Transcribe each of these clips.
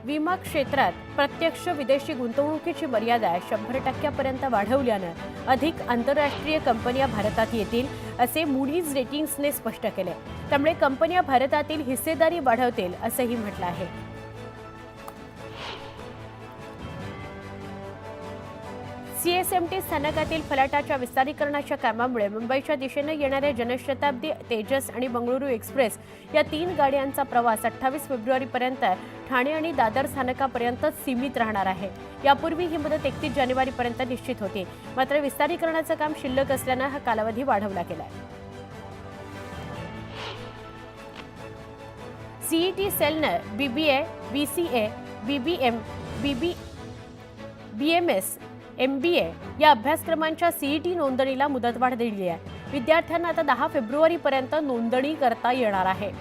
विमा क्षेत्रात प्रत्यक्ष विदेशी गुंतवणुकीची मर्यादा 100% पर्यंत वाढवल्यानं अधिक आंतरराष्ट्रीय कंपन्या भारतात येतील असे मूडीज रेटिंग्सने स्पष्ट केले। त्यामुळे कंपन्या भारतातील हिस्सेदारी वाढवतील असंही म्हटलं आहे। सीएसएमटी स्थानकातील फलाटाच्या विस्तारीकरणाच्या कामामुळे मुंबईच्या दिशेने येणाऱ्या जनशताब्दी, तेजस आणि बंगळुरू एक्सप्रेस या 3 गाड्यांचा प्रवास 28 फेब्रुवारीपर्यंत ठाणे आणि दादर स्थानकापर्यंत सीमित राहणार आहे। यापूर्वी ही मुदत 31 जानेवारीपर्यंत निश्चित होती, मात्र विस्तारीकरणाचं काम शिल्लक असल्यानं हा कालावधी वाढवला गेलाय। सीईटी सेलनं BBA, BCA, BBM, BMS, MBA या अभ्यासक्रमांच्या सीईटी नोंदणीला मुदतवाढ दिली आहे। विद्यार्थ्यांना आता 10 फेब्रुवारीपर्यंत नोंदणी करता येणार आहे।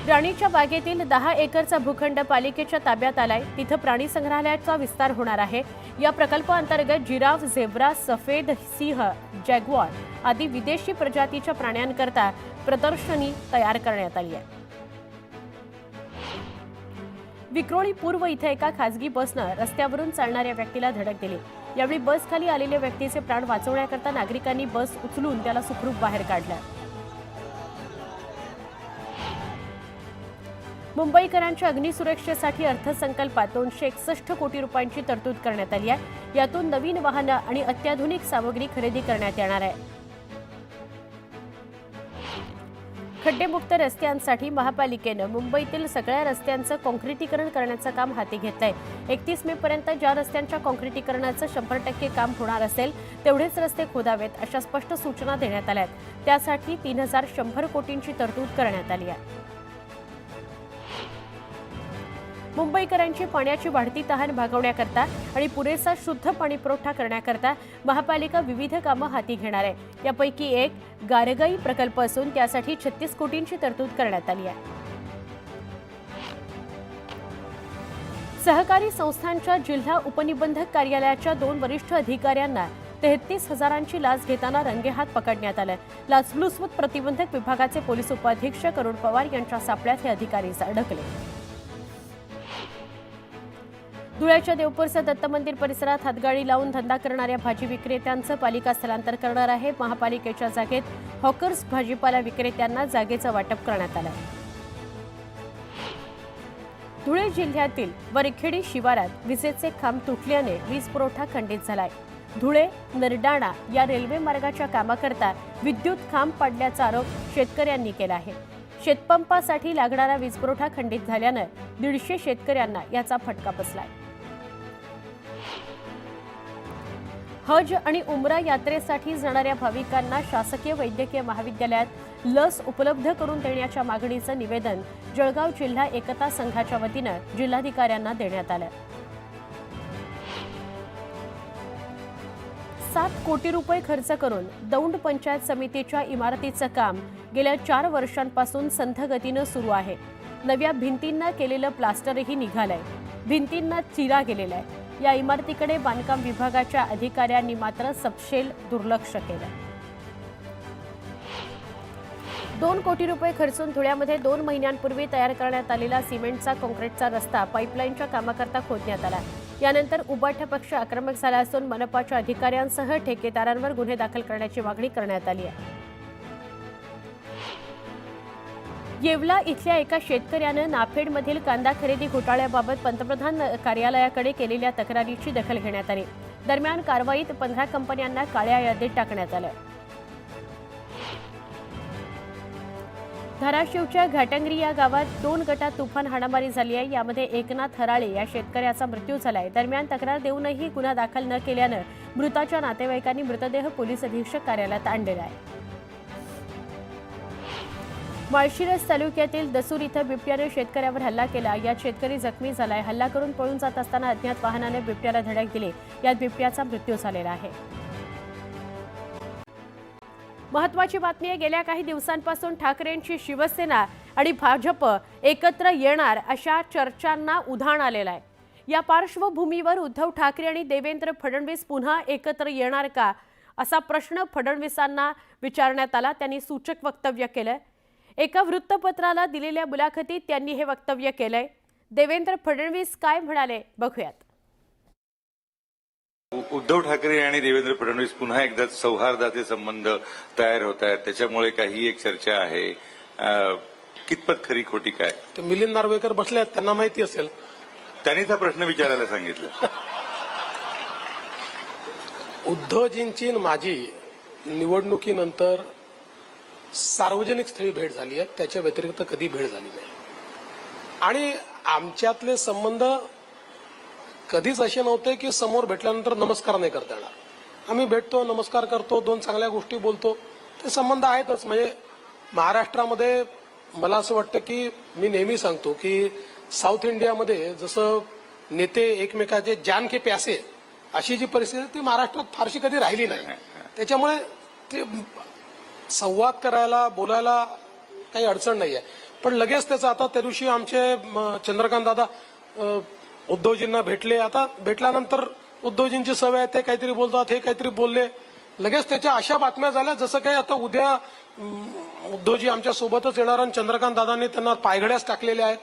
राणीच्या बागेतील 10 एकरचा भूखंड पालिकेच्या ताब्यात आलाय। तिथं प्राणी संग्रहालयाचा विस्तार होणार आहे। या प्रकल्पाअंतर्गत जिराफ, झेब्रा, सफेद सिंह, जॅग्वार आदी विदेशी प्रजातीच्या प्राण्यांकरता प्रदर्शनी तयार करण्यात आली आहे। विक्रोळी पूर्व इथे एका खासगी बसनं रस्त्यावरून चालणाऱ्या व्यक्तीला धडक दिली। यावेळी बस खाली आलेल्या व्यक्तीचे प्राण वाचवण्याकरता नागरिकांनी बस उचलून त्याला सुखरूप बाहेर काढलं। मुंबईकरांच्या अग्निसुरक्षेसाठी अर्थसंकल्पात 261 कोटी रुपयांची तरतूद करण्यात आली आहे। यातून नवीन वाहनं आणि अत्याधुनिक सामग्री खरेदी करण्यात येणार आहे। खड्डेमुक्त रस्त्यांसाठी महापालिकेनं मुंबईतील सगळ्या रस्त्यांचं काँक्रिटीकरण करण्याचं काम हाती घेतलंय। 31 मे पर्यंत ज्या रस्त्यांच्या काँक्रिटीकरणाचं 100% काम होणार असेल तेवढेच रस्ते खोदावेत अशा स्पष्ट सूचना देण्यात आल्या आहेत। त्यासाठी 3100 कोटींची तरतूद करण्यात आली आहे। मुंबईकरांची पाण्याची वाढती तहान भागवण्याकरता आणि पुरेसा शुद्ध पाणी पुरवठा करण्याकरता महापालिका विविध कामं हाती घेणार आहे। यापैकी एक गारगाई प्रकल्प असून त्यासाठी 36 कोटींची तरतूद करण्यात आली आहे। सहकारी संस्थांच्या जिल्हा उपनिबंधक कार्यालयाच्या 2 वरिष्ठ अधिकाऱ्यांना 33,000ची लाच घेताना रंगेहात पकडण्यात आलं। लाचलुचपत प्रतिबंधक विभागाचे पोलीस उपाधीक्षक अरुण पवार यांच्या सापळ्यात हे अधिकारी अडकले। धुळ्याच्या देवपूरचं दत्त मंदिर परिसरात हातगाडी लावून धंदा करणाऱ्या भाजी विक्रेत्यांचं पालिका स्थलांतर करणार आहे। महापालिकेच्या जागेत हॉकर्स भाजीपाला विक्रेत्यांना जागेचं वाटप करण्यात आलं। धुळे जिल्ह्यातील वरखेडी शिवारात विजेचे खांब तुटल्याने वीज पुरवठा खंडित झालाय। धुळे नरडाणा या रेल्वे मार्गाच्या कामाकरता विद्युत खांब पाडल्याचा आरोप शेतकऱ्यांनी केला आहे। शेतपंपासाठी लागणारा वीज पुरवठा खंडित झाल्यानं 150 शेतकऱ्यांना याचा फटका बसलाय। हज आणि उमरा यात्रेसाठी जाणाऱ्या भाविकांना शासकीय वैद्यकीय महाविद्यालयात लस उपलब्ध करून देण्याच्या मागणीचं निवेदन जळगाव जिल्हा एकता संघाच्या वतीनं जिल्हाधिकाऱ्यांना देण्यात आलं। 7 कोटी रुपये खर्च करून दौंड पंचायत समितीच्या इमारतीचं काम गेल्या 4 वर्षांपासून संथ गतीनं सुरू आहे। नव्या भिंतींना केलेलं प्लास्टरही निघालंय। भिंतींना चिरा गेलेला आहे। या इमारतीकडे बांधकाम विभागाच्या अधिकाऱ्यांनी मात्र सपशेल दुर्लक्ष केलं। 2 कोटी रुपये खर्चून धुळ्यामध्ये 2 महिन्यांपूर्वी तयार करण्यात आलेला सिमेंटचा काँक्रीटचा रस्ता पाईपलाईनच्या कामाकरता खोदण्यात आला। यानंतर उबाठा पक्ष आक्रमक झाला असून मनपाच्या अधिकाऱ्यांसह ठेकेदारांवर गुन्हे दाखल करण्याची मागणी करण्यात आली आहे। येवला इथल्या एका शेतकऱ्यानं नाफेडमधील कांदा खरेदी घोटाळ्याबाबत पंतप्रधान कार्यालयाकडे केलेल्या तक्रारीची दखल घेण्यात आली। दरम्यान कारवाईत 15 कंपन्यांना काळ्या यादीत टाकण्यात आलं। धाराशिवच्या घाटंगरी या गावात 2 गटात तुफान हाणामारी झाली आहे। यामध्ये एकनाथ हराळे या शेतकऱ्याचा मृत्यू झालाय। दरम्यान तक्रार देऊनही गुन्हा दाखल न केल्यानं मृताच्या नातेवाईकांनी मृतदेह पोलीस अधीक्षक कार्यालयात आणलेला आहे। माळशिरस तालुक्यातील दसूर इथं बिबट्याने शेतकऱ्यावर हल्ला केला। यात शेतकरी जखमी झालाय। हल्ला करून पळून जात असताना अज्ञात वाहनाने बिबट्याला धडक दिली। यात बिबट्याचा मृत्यू झालेला आहे। महत्त्वाची बातमी आहे, गेल्या काही दिवसांपासून ठाकरेंची शिवसेना आणि भाजप एकत्र येणार अशा चर्चांना उधाण आलेलं आहे। या पार्श्वभूमीवर उद्धव ठाकरे आणि देवेंद्र फडणवीस पुन्हा एकत्र येणार का असा प्रश्न फडणवीसांना विचारण्यात आला। त्यांनी सूचक वक्तव्य केलं। एका वृत्तपत्राला दिलेल्या मुलाखतीत त्यांनी हे वक्तव्य केलंय. देवेंद्र फडणवीस काय म्हणाले बघूयात. उद्धव ठाकरे आणि देवेंद्र फडणवीस पुन्हा एकदा सौहार्दाचे संबंध तयार होत आहेत, त्याच्यामुळे काही एक चर्चा आहे. कितपत खरी खोटी काय ते मिलिंद नार्वेकर बसले आहेत, त्यांना माहिती असेल. त्यांनीच हा प्रश्न विचारायला सांगितलं. उद्धवजींची माझी निवडणुकीनंतर सार्वजनिक स्थळी भेट झाली आहे, त्याच्या व्यतिरिक्त कधी भेट झाली नाही. आणि आमच्यातले संबंध कधीच असे नव्हते की समोर भेटल्यानंतर नमस्कार नाही करता येणार. आम्ही भेटतो, नमस्कार करतो, दोन चांगल्या गोष्टी बोलतो, ते संबंध आहेतच. म्हणजे महाराष्ट्रामध्ये मला असं वाटतं की मी नेहमी सांगतो की साऊथ इंडियामध्ये जसं नेते एकमेकाचे जान के प्यासे अशी जी परिस्थिती ती महाराष्ट्रात फारशी कधी राहिली नाही. त्याच्यामुळे ते संवाद करायला बोलायला काही अडचण नाही आहे. पण लगेच त्याचं आता त्या दिवशी आमचे चंद्रकांत दादा उद्धवजींना भेटले. आता भेटल्यानंतर उद्धवजींची सवय आहे, ते काहीतरी बोलतात, हे काहीतरी बोलले, लगेच त्याच्या अशा बातम्या झाल्या जसं काही आता उद्या उद्धवजी आमच्या सोबतच येणार आणि चंद्रकांत दादांनी त्यांना पायघड्याच टाकलेल्या आहेत.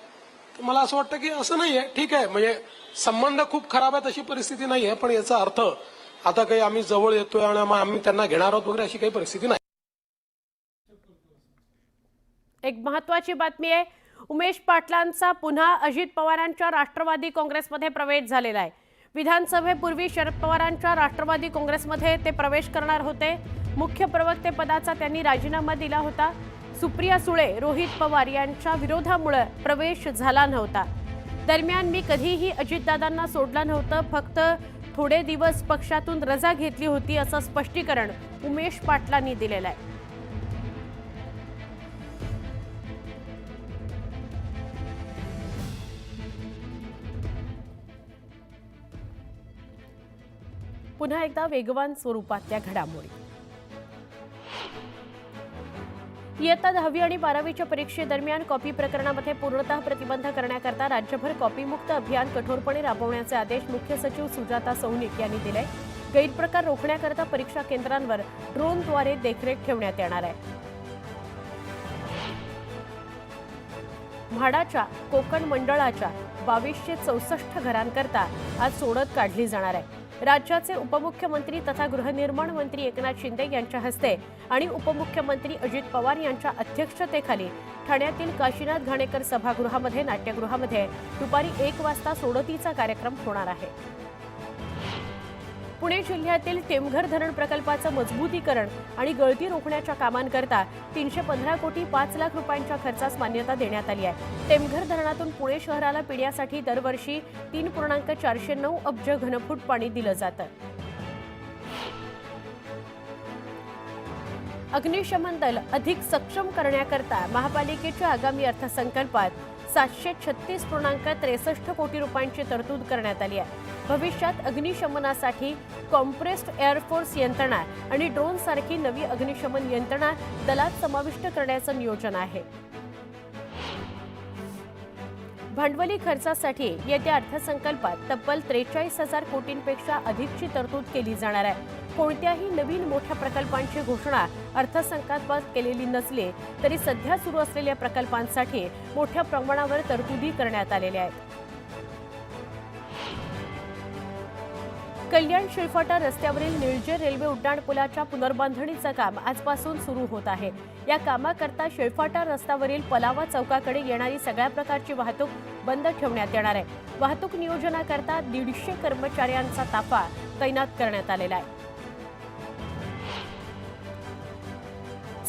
तर मला असं वाटतं की असं नाहीये. ठीक आहे, म्हणजे संबंध खूप खराब आहेत अशी परिस्थिती नाहीये, पण याचा अर्थ आता काही आम्ही जवळ येतोय आणि आम्ही त्यांना घेणार आहोत वगैरे अशी काही परिस्थिती नाही. एक महत्त्वाची बातमी आहे. उमेश पाटलांचा पुन्हा अजित पवारांच्या राष्ट्रवादी काँग्रेसमध्ये प्रवेश झालेला आहे. विधानसभेपूर्वी शरद पवारांच्या राष्ट्रवादी काँग्रेसमध्ये ते प्रवेश करणार होते. मुख्य प्रवक्ते पदाचा त्यांनी राजीनामा दिला होता. सुप्रिया सुळे, रोहित पवार यांच्या विरोधामुळे प्रवेश झाला नव्हता. दरम्यान मी कधीही अजितदादांना सोडलं नव्हतं, फक्त थोडे दिवस पक्षातून रजा घेतली होती, असं स्पष्टीकरण उमेश पाटलांनी दिलेलं आहे. पुन्हा एकदा वेगवान स्वरूपातल्या घडामोडी. इयत्ता 10वी आणि 12वीच्या परीक्षेदरम्यान कॉपी प्रकरणामध्ये पूर्णतः प्रतिबंध करण्याकरता राज्यभर कॉपीमुक्त अभियान कठोरपणे राबवण्याचे आदेश मुख्य सचिव सुजाता सौनिक यांनी दिले. गैरप्रकार रोखण्याकरता परीक्षा केंद्रांवर ड्रोनद्वारे देखरेख ठेवण्यात येणार आहे. म्हाडाच्या कोकण मंडळाच्या 2264 घरांकरता आज सोडत काढली जाणार आहे. राज्याचे उपमुख्यमंत्री तथा गृहनिर्माण मंत्री एकनाथ शिंदे यांच्या हस्ते आणि उपमुख्यमंत्री अजित पवार यांच्या अध्यक्षतेखाली ठाण्यातील काशीनाथ घाणेकर सभागृहामध्ये नाट्यगृहामध्ये दुपारी 1 वाजता सोडतीचा कार्यक्रम होणार आहे. पुणे जिल्ह्यातील टेमघर धरण प्रकल्पाचं मजबूतीकरण आणि गळती रोखण्याच्या कामांकरता 315 कोटी 5 लाख रुपयांच्या खर्चास मान्यता देण्यात आली आहे. टेमघर धरणातून पुणे शहराला पिण्यासाठी दरवर्षी 3.409 अब्ज घनफूट पाणी दिलं जातं. अग्निशमन दल अधिक सक्षम करण्याकरता महापालिकेच्या आगामी अर्थसंकल्पात 736.63 कोटी रुपयांची तरतूद करण्यात आली आहे. भविष्यात अग्निशमनासाठी कॉम्प्रेस्ड एअरफोर्स यंत्रणा आणि ड्रोनसारखी नवी अग्निशमन यंत्रणा दलात समाविष्ट करण्याचं नियोजन आहे. भांडवली खर्चासाठी येत्या अर्थसंकल्पात तब्बल 43,000 कोटींपेक्षा अधिकची तरतूद केली जाणार आहे. कोणत्याही नवीन मोठ्या प्रकल्पांची घोषणा अर्थसंकल्पात केलेली नसली तरी सध्या सुरू असलेल्या प्रकल्पांसाठी मोठ्या प्रमाणावर तरतुदी करण्यात आलेल्या आहेत. कल्याण शिळफाटा रस्त्यावरील निळजे रेल्वे उड्डाणपुलाच्या पुनर्बांधणीचं काम आजपासून सुरू होत आहे. या कामाकरता शिळफाटा रस्त्यावरील पलावा चौकाकडे येणारी सगळ्या प्रकारची वाहतूक बंद ठेवण्यात येणार आहे. वाहतूक नियोजनाकरता 150 कर्मचाऱ्यांचा ताफा तैनात करण्यात आलेला आहे.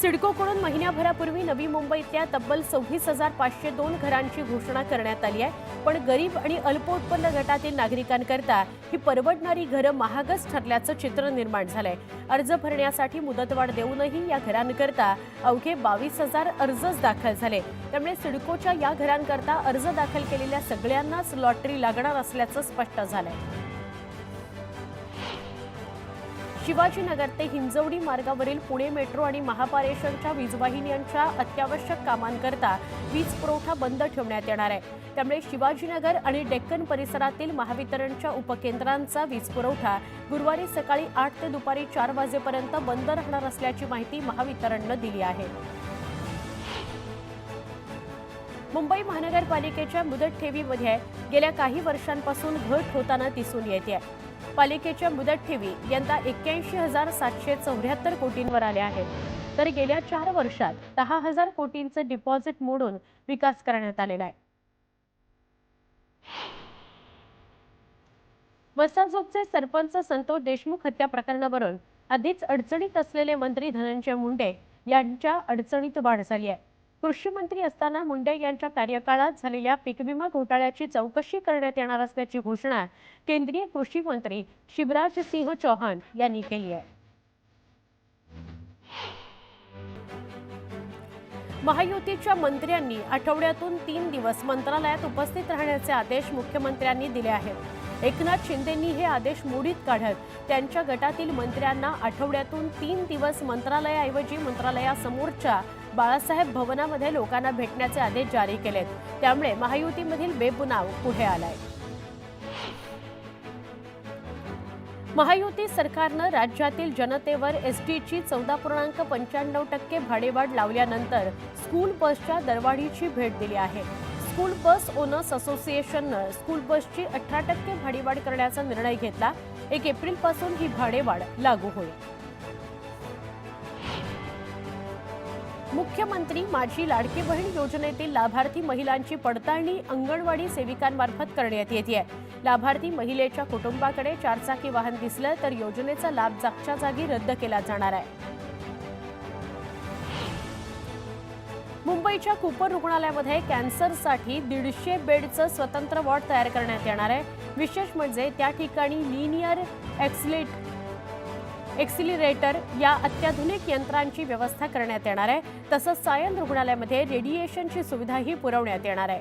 सिडकोकडून महिन्याभरापूर्वी नवी मुंबईतल्या तब्बल 26,502 घरांची घोषणा करण्यात आली आहे. पण गरीब आणि अल्पोत्पन्न गटातील नागरिकांकरता ही परवडणारी घरं महागच ठरल्याचं चित्र निर्माण झालंय. अर्ज भरण्यासाठी मुदतवाढ देऊनही या घरांकरता अवघे 22,000 अर्जच दाखल झाले. त्यामुळे सिडकोच्या या घरांकरता अर्ज दाखल केलेल्या सगळ्यांनाच लॉटरी लागणार असल्याचं स्पष्ट झालंय. शिवाजीनगर ते हिंजवडी मार्गावरील पुणे मेट्रो आणि महापारेषणच्या वीजवाहिन्यांच्या अत्यावश्यक कामांकरता वीज पुरवठा बंद ठेवण्यात येणार आहे. त्यामुळे शिवाजीनगर आणि डेक्कन परिसरातील महावितरणच्या उपकेंद्रांचा वीज पुरवठा गुरुवारी सकाळी 8 ते दुपारी 4 वाजेपर्यंत बंद राहणार असल्याची माहिती महावितरणनं दिली आहे. मुंबई महानगरपालिकेच्या मुदत ठेवीमध्ये गेल्या काही वर्षांपासून घट होताना दिसून येते. पालिकेच्या मुदत ठेवी यंदा 81,774 कोटींवर आल्या आहेत, तर गेल्या 4 वर्षात 10,000 कोटींचं डिपॉझिट मोडून विकास करण्यात आलेला आहे. मसाजोगचे सरपंच संतोष देशमुख हत्या प्रकरणावरून आधीच अडचणीत असलेले मंत्री धनंजय मुंडे यांच्या अडचणीत वाढ झाली आहे. कृषी मंत्री असताना मुंडे यांच्या कार्यकाळात झालेल्या पीक विमा घोटाळ्याची चौकशी करण्यात येणार असल्याची घोषणा केंद्रीय कृषी मंत्री शिवराज सिंह चौहान यांनी केली आहे. महायुतीच्या मंत्र्यांनी आठवड्यातून 3 दिवस मंत्रालयात उपस्थित राहण्याचे आदेश मुख्यमंत्र्यांनी दिले आहेत. एकनाथ शिंदेंनी हे आदेश मोडीत काढत त्यांच्या गटातील मंत्र्यांना आठवड्यातून 3 दिवस मंत्रालयाऐवजी मंत्रालयासमोरच्या बाळासाहेब भवनामध्ये लोकांना भेटण्याचे आदेश जारी केलेत. त्यामुळे महायुतीमधील बेबुनाव पुढे आलाय. महायुती सरकारनं राज्यातील जनतेवर एसटीची 14.95% भाडेवाढ लावल्यानंतर स्कूल बसच्या दरवाढीची भेट दिली आहे. स्कूल बस ओनर्स असोसिएशननं स्कूल बसची 18% भाडेवाढ करण्याचा निर्णय घेतला. 1 एप्रिलपासून ही भाडेवाढ लागू होईल. मुख्यमंत्री माझी लाडकी बहीण योजनेतील लाभार्थी महिलांची पडताळणी अंगणवाडी सेविकांमार्फत करण्यात येते. लाभार्थी महिलेच्या कुटुंबाकडे 4 चाकी वाहन दिसलं तर योजनेचा लाभ जागच्या जागी रद्द केला जाणार आहे. मुंबईच्या कूपर रुग्णालयामध्ये कॅन्सरसाठी 150 बेडचं स्वतंत्र वॉर्ड तयार करण्यात येणार आहे. विशेष म्हणजे त्या ठिकाणी लिनियर एक्सिलरेटर या अत्याधुनिक यंत्रांची व्यवस्था करण्यात येणार आहे. तसंच सायन रुग्णालयामध्ये रेडिएशनची सुविधाही पुरवण्यात येणार आहे.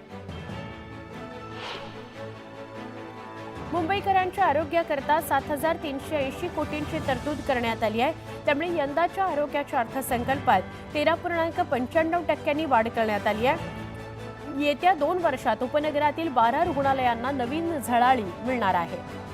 मुंबईकरांच्या आरोग्याकरता 7,380 कोटींची तरतूद करण्यात आली आहे. त्यामुळे यंदाच्या आरोग्याच्या अर्थसंकल्पात 13.95% वाढ करण्यात आली आहे. येत्या 2 वर्षात उपनगरातील 12 रुग्णालयांना नवीन झळाळी मिळणार आहे.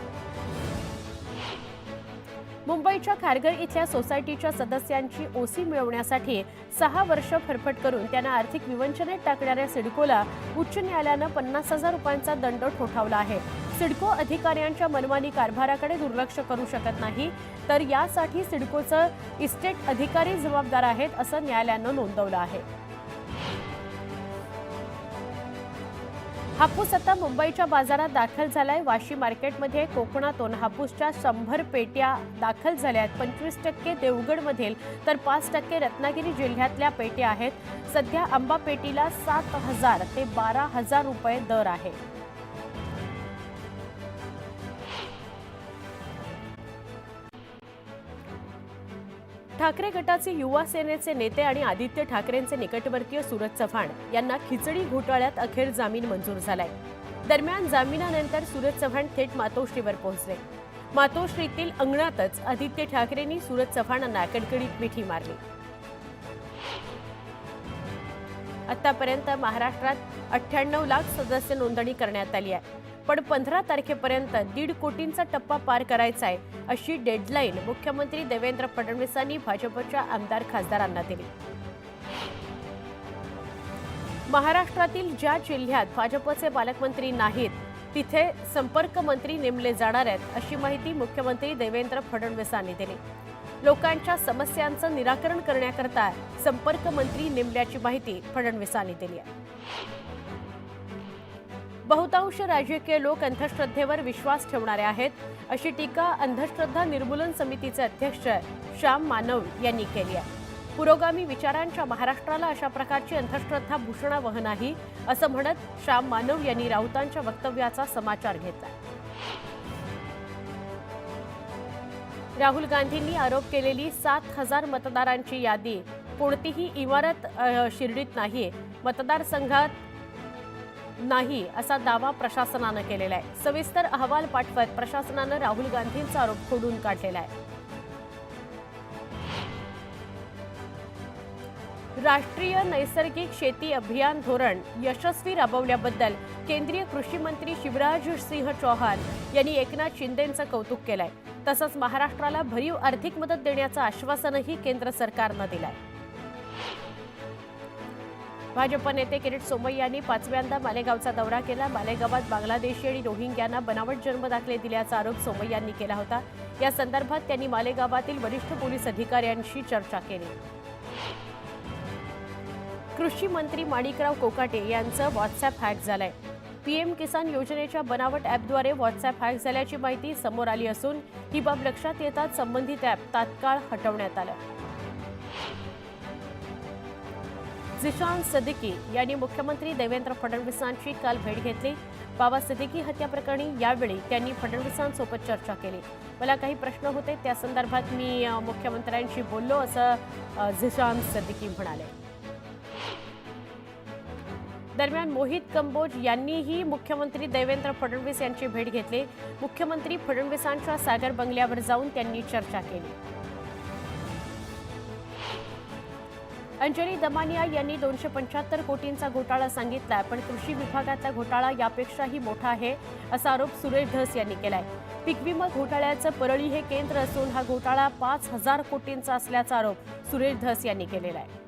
मुंबईच्या खारघर इथल्या सोसायटीच्या सदस्यांची ओसी मिळवण्यासाठी 6 वर्ष फरफट करून त्यांना आर्थिक विवंचनेत टाकणाऱ्या सिडकोला उच्च न्यायालयानं 50,000 रुपयांचा दंड ठोठावला आहे. सिडको अधिकाऱ्यांच्या मनमानी कारभाराकडे दुर्लक्ष करू शकत नाही, तर यासाठी सिडकोचं इस्टेट अधिकारी जबाबदार आहेत असं न्यायालयानं नोंदवलं आहे. हापूस आता मुंबईच्या बाजारात दाखल झालाय. वाशी मार्केटमध्ये कोकणातून हापूसच्या 100 पेट्या दाखल झाल्यात. 25% देवगडमधील तर 5% रत्नागिरी जिल्ह्यातल्या पेट्या आहेत. सध्या आंबा पेटीला 7,000 ते 12,000 रुपये दर आहे. ठाकरे गटाचे युवा सेनेचे नेते आणि आदित्य ठाकरेंचे निकटवर्तीय सूरज चव्हाण यांना खिचडी घोटाळ्यात अखेर जामीन मंजूर झालाय. दरम्यान जामिनानंतर सूरज चव्हाण थेट मातोश्रीवर पोहोचले. मातोश्रीतील अंगणातच आदित्य ठाकरेंनी सूरज चव्हाणांना कडकडीत मिठी मारली. आतापर्यंत महाराष्ट्रात 98 लाख सदस्य नोंदणी करण्यात आली आहे. पण 15 तारखेपर्यंत 1.5 कोटींचा टप्पा पार करायचा आहे अशी डेडलाईन मुख्यमंत्री देवेंद्र फडणवीसांनी भाजपच्या आमदार खासदारांना दिली. महाराष्ट्रातील ज्या जिल्ह्यात भाजपचे पालकमंत्री नाहीत तिथे संपर्क मंत्री नेमले जाणार आहेत अशी माहिती मुख्यमंत्री देवेंद्र फडणवीसांनी दिली. लोकांच्या समस्यांचं निराकरण करण्याकरता संपर्क मंत्री नेमल्याची माहिती फडणवीसांनी दिली आहे. बहुतांश राजकीय लोक अंधश्रद्धेवर विश्वास ठेवणारे आहेत अशी टीका अंधश्रद्धा निर्मूलन समितीचे अध्यक्ष श्याम मानव यांनी केली आहे. पुरोगामी विचारांच्या महाराष्ट्राला अशा प्रकारची अंधश्रद्धा भूषणावह नाही असं म्हणत श्याम मानव यांनी राऊतांच्या वक्तव्याचा समाचार घेतला. राहुल गांधींनी आरोप केलेली 7,000 मतदारांची यादी कोणतीही इमारत शिर्डीत नाही, मतदारसंघात नाही असा दावा प्रशासनानं केलेला आहे. सविस्तर अहवाल पाठवत प्रशासनानं राहुल गांधींचा आरोप खोडून काढलेला आहे. राष्ट्रीय नैसर्गिक शेती अभियान धोरण यशस्वी राबवल्याबद्दल केंद्रीय कृषी मंत्री शिवराज सिंह चौहान यांनी एकनाथ शिंदेंचं कौतुक केलंय. तसंच महाराष्ट्राला भरीव आर्थिक मदत देण्याचं आश्वासनही केंद्र सरकारनं दिलंय. भाजप नेते किरीट सोमय्या यांनी 5व्यांदा मालेगावचा दौरा केला. मालेगावात बांगलादेशी आणि रोहिंग्यांना बनावट जन्मदाखले दिल्याचा आरोप सोमय्या यांनी केला होता. या संदर्भात त्यांनी मालेगावातील वरिष्ठ पोलीस अधिकाऱ्यांशी चर्चा केली. कृषी मंत्री माणिकराव कोकाटे यांचं व्हॉट्सअॅप हॅक झालंय. पीएम किसान योजनेच्या बनावट ॲपद्वारे व्हॉट्सअॅप हॅक झाल्याची माहिती समोर आली असून ही बाब लक्षात येताच संबंधित ॲप तात्काळ हटवण्यात आलं. झिशान सदिकी यांनी मुख्यमंत्री देवेंद्र फडणवीसांची काल भेट घेतली. बाबा सिद्दीकी हत्या प्रकरणी यावेळी त्यांनी फडणवीसांसोबत चर्चा केली. मला काही प्रश्न होते त्या संदर्भात मी मुख्यमंत्र्यांशी बोललो असं झिशान सदिकी म्हणाले. दरम्यान मोहित कंबोज यांनीही मुख्यमंत्री देवेंद्र फडणवीस यांची भेट घेतली. मुख्यमंत्री फडणवीसांच्या सागर बंगल्यावर जाऊन त्यांनी चर्चा केली. अंजली दमानिया यांनी 275 कोटींचा घोटाळा सांगितला, पण कृषी विभागातला घोटाळा यापेक्षाही मोठा आहे असा आरोप सुरेश धस यांनी केलाय. पीक विमा घोटाळ्याचं परळी हे केंद्र असून हा घोटाळा 5000 कोटींचा असल्याचा आरोप सुरेश धस यांनी केलेला आहे.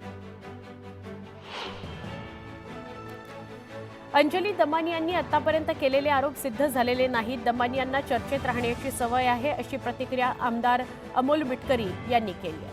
अंजली दमानियांनी आतापर्यंत केलेले आरोप सिद्ध झालेले नाहीत. दमानियांना चर्चेत राहण्याची सवय आहे अशी प्रतिक्रिया आमदार अमोल मिटकरी यांनी केली आहे.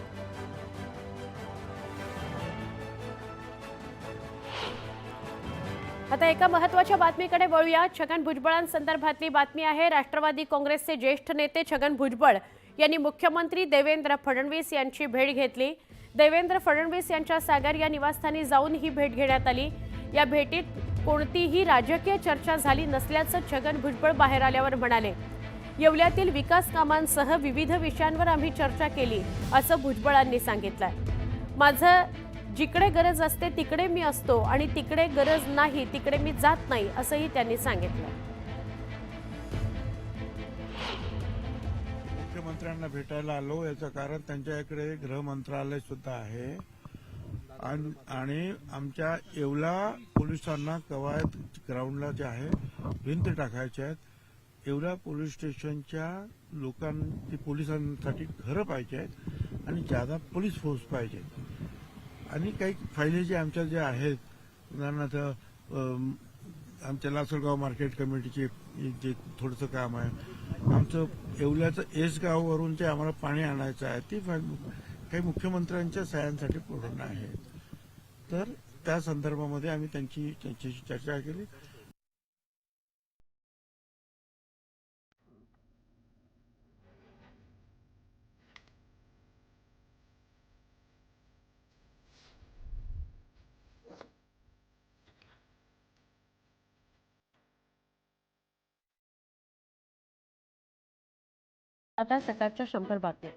आता एका महत्त्वाच्या बातमीकडे वळूया. छगन भुजबळांसंदर्भातली बातमी आहे. राष्ट्रवादी काँग्रेसचे ज्येष्ठ नेते छगन भुजबळ यांनी मुख्यमंत्री देवेंद्र फडणवीस यांची भेट घेतली. देवेंद्र फडणवीस यांच्या सागर या निवासस्थानी जाऊन ही भेट घेण्यात आली. या भेटीत कोणतीही राजकीय चर्चा झाली नसल्याचं छगन भुजबळ बाहेर आल्यावर म्हणाले. येवल्यातील विकास कामांसह विविध विषयांवर आम्ही चर्चा केली असं भुजबळांनी सांगितलंय. माझं जिकडे गरज असते तिकडे मी असतो आणि तिकडे गरज नाही तिकडे मी जात नाही असंही त्यांनी सांगितलं. मुख्यमंत्र्यांना भेटायला आलो याचं कारण त्यांच्याकडे गृह मंत्रालय सुद्धा आहे आणि आमच्या येवला पोलिसांना कवायत ग्राउंडला जे आहे भिंत टाकायच्या आहेत. येवला पोलीस स्टेशनच्या लोकांनी पोलिसांसाठी घरं पाहिजे आहेत आणि ज्यादा पोलीस फोर्स पाहिजे. आणि काही फायली जे आमच्या जे आहेत उदाहरणार्थ आमच्या लासलगाव मार्केट कमिटीचे जे थोडंसं काम आहे, आमचं येवल्याचं एस गाववरून जे आम्हाला पाणी आणायचं आहे ती काही मुख्यमंत्र्यांच्या सह्यांसाठी पूर्ण आहेत. तर त्या संदर्भामध्ये आम्ही त्यांच्याशी चर्चा केली. आता सकाळच्या 100 बातम्या.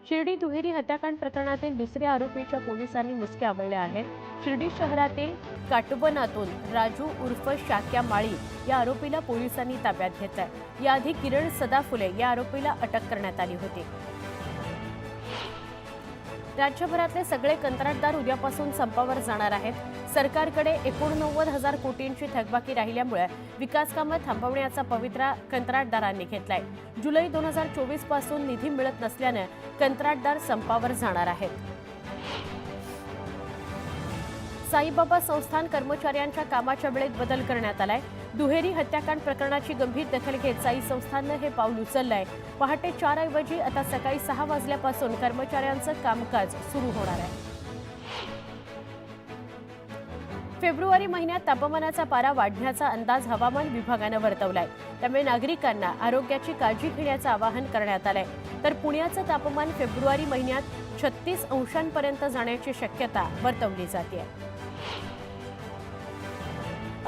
शिर्डी दुहेरी हत्याकांड प्रकरणातील दुसऱ्या आरोपीच्या पोलिसांनी मुसक्या आवळल्या आहेत. शिर्डी शहरातील काटबनातून राजू उर्फ शाक्या माळी या आरोपीला पोलिसांनी ताब्यात घेतलंय. याआधी किरण सदाफुले या आरोपीला अटक करण्यात आली होती. राज्यभरातले सगळे कंत्राटदार उद्यापासून संपावर जाणार आहेत. सरकारकडे 89,000 कोटींची थकबाकी राहिल्यामुळे विकास कामं थांबवण्याचा पवित्रा कंत्राटदारांनी घेतलाय. जुलै 2024 पासून निधी मिळत नसल्याने कंत्राटदार संपावर जाणार आहेत. साईबाबा संस्थान कर्मचाऱ्यांच्या कामाच्या वेळेत बदल करण्यात आलाय. दुहेरी हत्याकांड प्रकरणाची गंभीर दखल घेत साई संस्थाननं हे पाऊल उचललंय. पहाटे 4 ऐवजी आता सकाळी 6 वाजल्यापासून कर्मचाऱ्यांचं कामकाज सुरू होणार आहे. फेब्रुवारी महिन्यात तापमानाचा पारा वाढण्याचा अंदाज हवामान विभागानं वर्तवलाय. त्यामुळे नागरिकांना आरोग्याची काळजी घेण्याचं आवाहन करण्यात आलंय. तर पुण्याचं तापमान फेब्रुवारी महिन्यात 36 अंशांपर्यंत जाण्याची शक्यता वर्तवली जाते.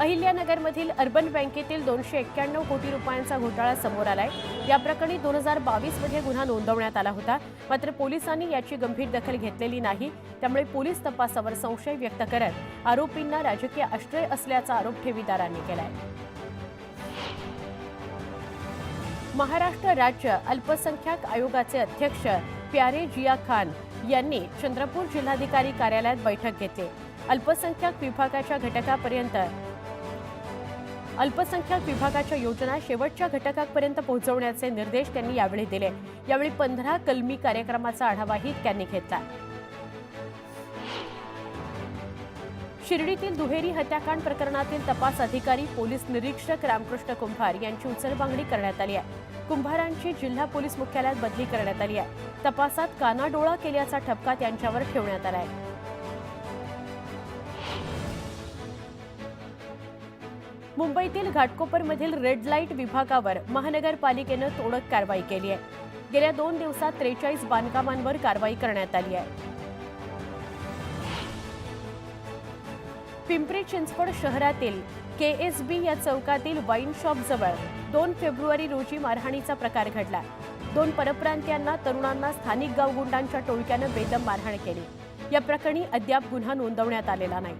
अहिल्यानगरमधील अर्बन बँकेतील 291 कोटी रुपयांचा घोटाळा समोर आलाय. या प्रकरणी 2022 मध्ये गुन्हा नोंदवण्यात आला होता. मात्र पोलिसांनी याची गंभीर दखल घेतलेली नाही. त्यामुळे पोलीस तपासावर संशय व्यक्त करत आरोपींना राजकीय आश्रय असल्याचा आरोप ठेवीदारांनी केलाय. महाराष्ट्र राज्य अल्पसंख्याक आयोगाचे अध्यक्ष प्यारे जिया खान यांनी चंद्रपूर जिल्हाधिकारी कार्यालयात बैठक घेतली. अल्पसंख्याक विभागाच्या योजना शेवटच्या घटकापर्यंत पोहोचवण्याचे निर्देश त्यांनी यावेळी दिले. यावेळी 15 कलमी कार्यक्रमाचा आढावाही त्यांनी घेतला. शिर्डीतील दुहेरी हत्याकांड प्रकरणातील तपास अधिकारी पोलीस निरीक्षक रामकृष्ण कुंभार यांची उचलबांगडी करण्यात आली आहे। कुंभारांची जिल्हा पोलीस मुख्यालयात बदली करण्यात आली आहे। तपासात कानाडोळा केल्याचा ठपका त्यांच्यावर ठेवण्यात आला आहे। मुंबईतील घाटकोपरमधील रेड लाईट विभागावर महानगरपालिकेनं तोडक कारवाई केली आहे। गेल्या 2 दिवसात 43 बांधकामांवर कारवाई करण्यात आली आहे। पिंपरी चिंचवड शहरातील KSB या चौकातील वाईन शॉप जवळ 2 फेब्रुवारी रोजी मारहाणीचा प्रकार घडला। 2 परप्रांतीयांना तरुणांना स्थानिक गावगुंडांच्या टोळक्यानं बेदम मारहाण केली। या प्रकरणी अद्याप गुन्हा नोंदवण्यात आलेला नाही।